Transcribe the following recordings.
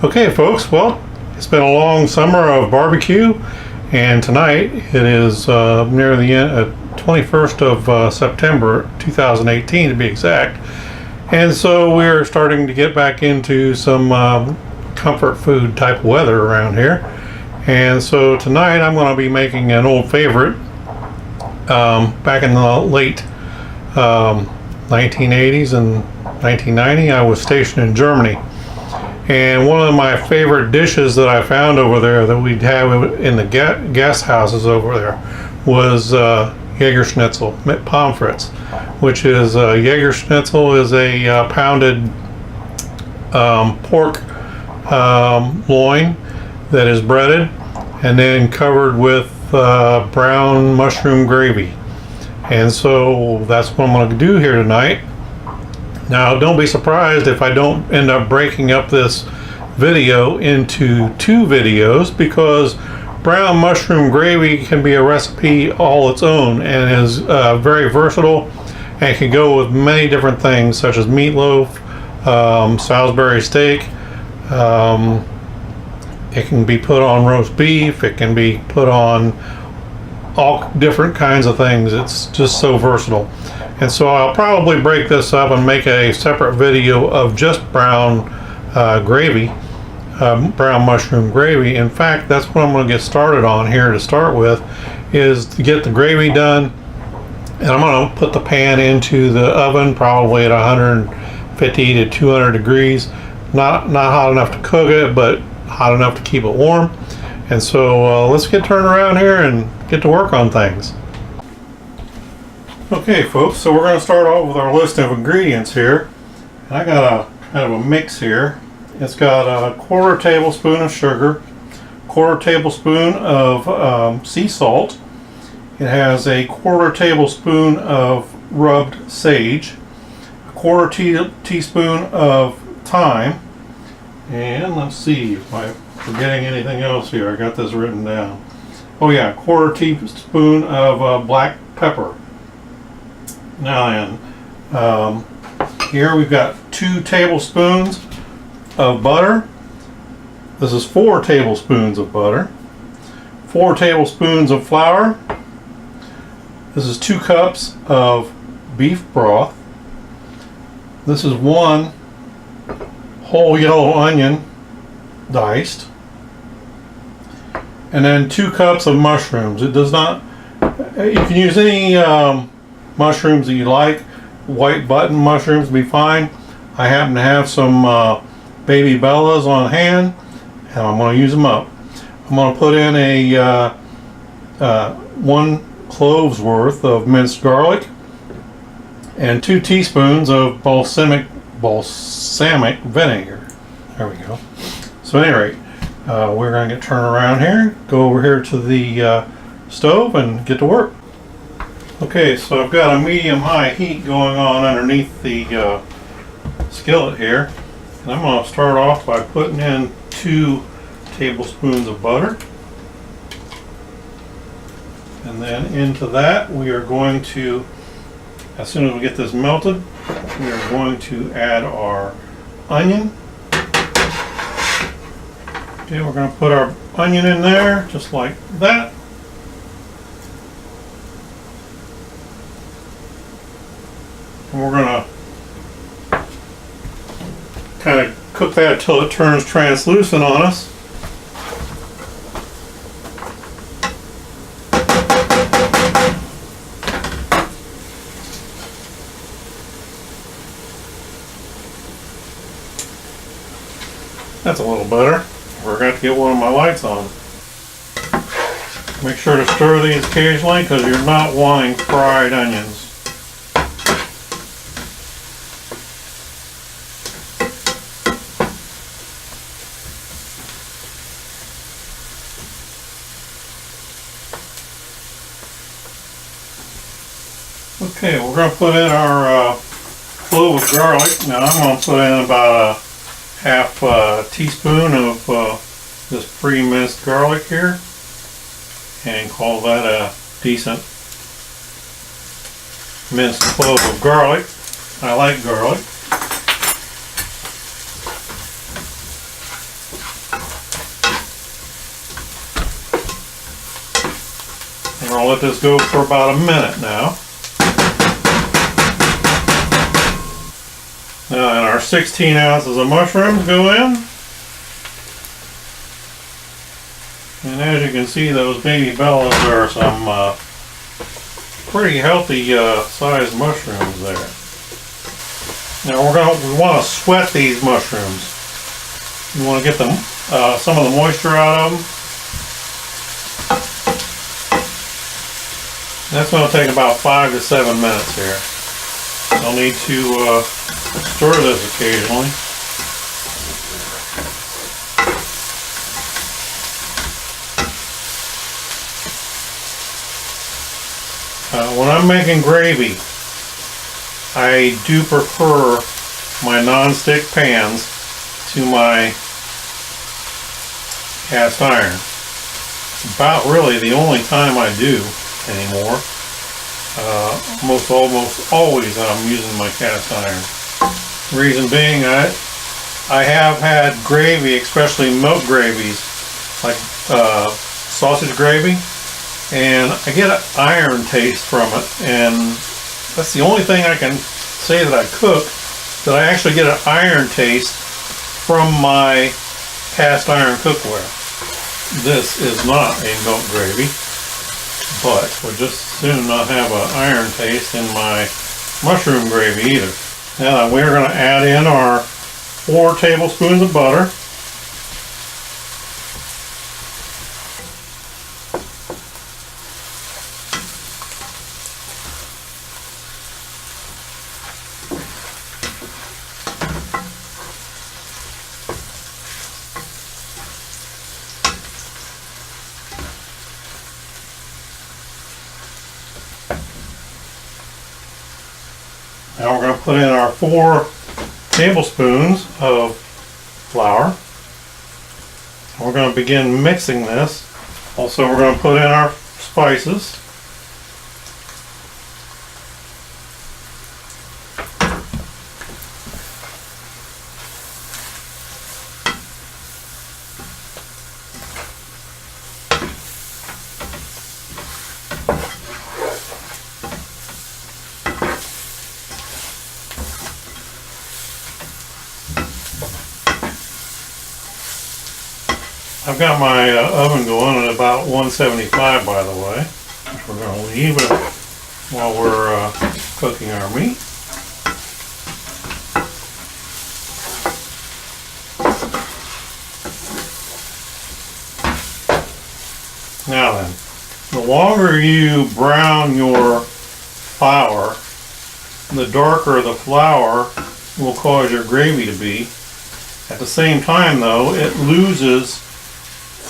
Okay folks, well, it's been a long summer of barbecue, and tonight it is near the end, 21st of September 2018 to be exact, and so we're starting to get back into some comfort food type weather around here. And so tonight I'm going to be making an old favorite. Back in the late 1980s and 1990 I was stationed in Germany. And one of my favorite dishes that I found over there that we'd have in the guest houses over there was Jagerschnitzel, pommes which is Jagerschnitzel is a pounded pork loin that is breaded and then covered with brown mushroom gravy. And so that's what I'm going to do here tonight. Now, don't be surprised if I don't end up breaking up this video into two videos, because brown mushroom gravy can be a recipe all its own and is very versatile and can go with many different things such as meatloaf, Salisbury steak. It can be put on roast beef. It can be put on all different kinds of things. It's just so versatile. And so I'll probably break this up and make a separate video of just brown gravy, brown mushroom gravy. In fact, that's what I'm going to get started on here to start with, is to get the gravy done. And I'm going to put the pan into the oven probably at 150 to 200 degrees. Not hot enough to cook it, but hot enough to keep it warm. And so let's get turned around here and get to work on things. Okay folks, so we're going to start off with our list of ingredients here. And I got a kind of a mix here. It's got a 1/4 tablespoon of sugar, 1/4 tablespoon of sea salt. It has a 1/4 tablespoon of rubbed sage, a 1/4 teaspoon of thyme, and let's see if I'm forgetting anything else here. I got this written down. Oh yeah, 1/4 teaspoon of black pepper. Now then, here we've got 2 tablespoons of butter. This is 4 tablespoons of butter. 4 tablespoons of flour. This is 2 cups of beef broth. This is 1 whole yellow onion diced. And then 2 cups of mushrooms. It does not, you can use any mushrooms that you like. White button mushrooms would be fine. I happen to have some baby bellas on hand, and I'm going to use them up. I'm going to put in a 1 clove's worth of minced garlic and 2 teaspoons of balsamic vinegar. There we go. So at any rate, we're going to get turned around here, go over here to the stove and get to work. Okay, so I've got a medium-high heat going on underneath the skillet here. And I'm going to start off by putting in 2 tablespoons of butter. And then into that we are going to, as soon as we get this melted, we are going to add our onion. Okay, we're going to put our onion in there just like that. And we're going to kind of cook that until it turns translucent on us. That's a little better. I forgot to get one of my lights on. Make sure to stir these occasionally because you're not wanting fried onions. Okay, we're going to put in our clove of garlic. Now I'm going to put in about a half teaspoon of this pre-minced garlic here and call that a decent minced clove of garlic. I like garlic. We're going to let this go for about a minute now. Now, and our 16 ounces of mushrooms go in. And as you can see, those baby bellas are some pretty healthy sized mushrooms there. Now we want to sweat these mushrooms. You want to get them some of the moisture out of them. That's going to take about 5 to 7 minutes here. I'll need to stir this occasionally. When I'm making gravy, I do prefer my non-stick pans to my cast iron. It's about really the only time I do anymore. Almost always I'm using my cast iron. Reason being, I have had gravy, especially milk gravies, like sausage gravy, and I get an iron taste from it, and that's the only thing I can say that I cook that I actually get an iron taste from my cast iron cookware. This is not a milk gravy, but we'll just soon not have an iron taste in my mushroom gravy either. Now we're going to add in our 4 tablespoons of butter. Now we're going to put in our 4 tablespoons of flour. We're going to begin mixing this. Also, we're going to put in our spices. I've got my oven going at about 175, by the way. We're going to leave it while we're cooking our meat. Now then, the longer you brown your flour, the darker the flour will cause your gravy to be. At the same time, though, it loses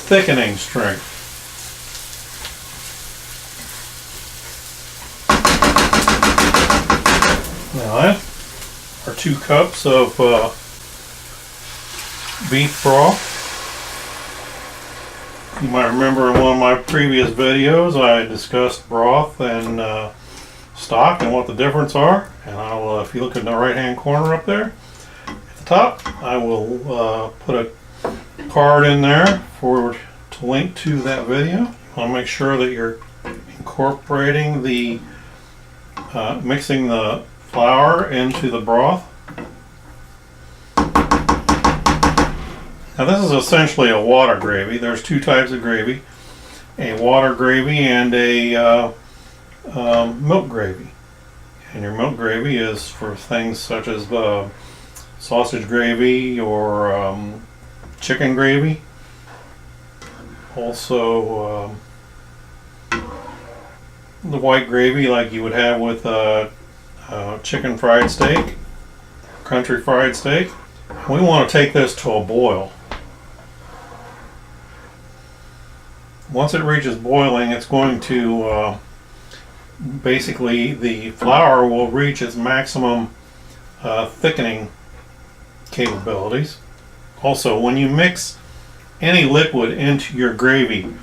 thickening strength. Now that are 2 cups of beef broth. You might remember in one of my previous videos I discussed broth and stock and what the difference are. And I'll, if you look in the right hand corner up there at the top, I will put a card in there to link to that video. You want to make sure that you're incorporating the mixing the flour into the broth. Now this is essentially a water gravy. There's 2 types of gravy, a water gravy and a milk gravy. And your milk gravy is for things such as sausage gravy or chicken gravy. Also the white gravy like you would have with chicken fried steak, country fried steak. We want to take this to a boil. Once it reaches boiling, it's going to basically the flour will reach its maximum thickening capabilities. Also, when you mix any liquid into your gravy, you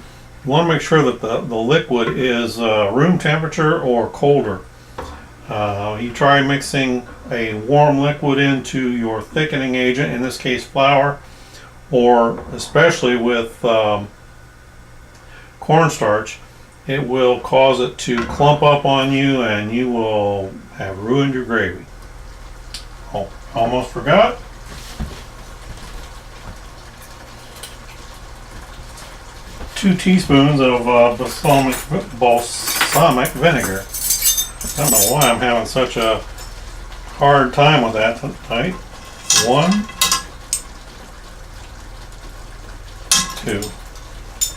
want to make sure that the liquid is room temperature or colder. You try mixing a warm liquid into your thickening agent, in this case flour, or especially with cornstarch, it will cause it to clump up on you and you will have ruined your gravy. Oh, almost forgot. Two teaspoons of balsamic vinegar. I don't know why I'm having such a hard time with that tonight. 1, 2.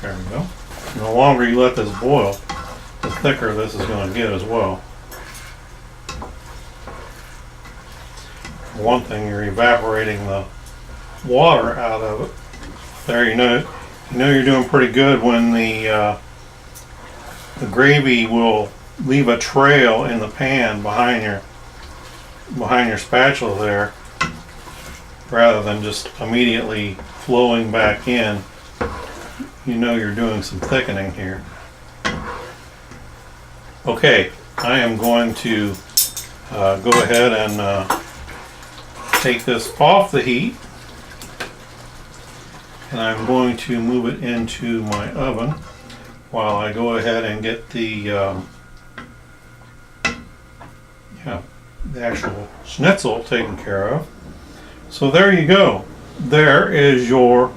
There we go. And the longer you let this boil, the thicker this is going to get as well. For one thing, you're evaporating the water out of it. There, you know you're doing pretty good when the gravy will leave a trail in the pan behind your spatula there, rather than just immediately flowing back in. You know you're doing some thickening here. Okay, I am going to go ahead and take this off the heat, and I'm going to move it into my oven while I go ahead and get the actual schnitzel taken care of. So there you go. There is your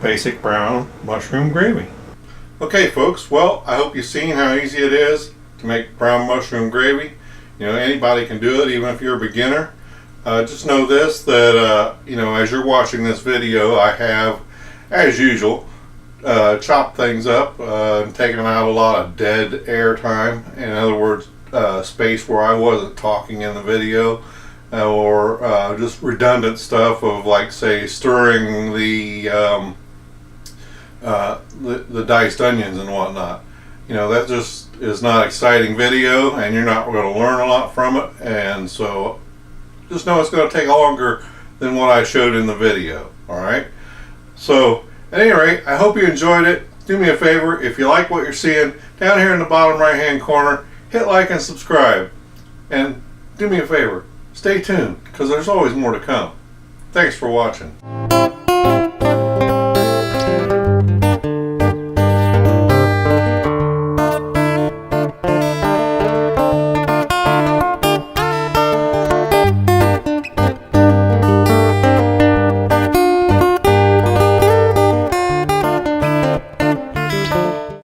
basic brown mushroom gravy. Okay folks, well, I hope you've seen how easy it is to make brown mushroom gravy. You know, anybody can do it, even if you're a beginner. Just know this, that you know, as you're watching this video, I have, as usual, chopped things up and taken out a lot of dead air time. In other words, space where I wasn't talking in the video, or just redundant stuff of, like, say, stirring the diced onions and whatnot. You know, that just is not exciting video, and you're not going to learn a lot from it. And so just know it's going to take longer than what I showed in the video. Alright, so at any rate, I hope you enjoyed it. Do me a favor, if you like what you're seeing, down here in the bottom right hand corner, hit like and subscribe. And do me a favor, stay tuned, because there's always more to come. Thanks for watching.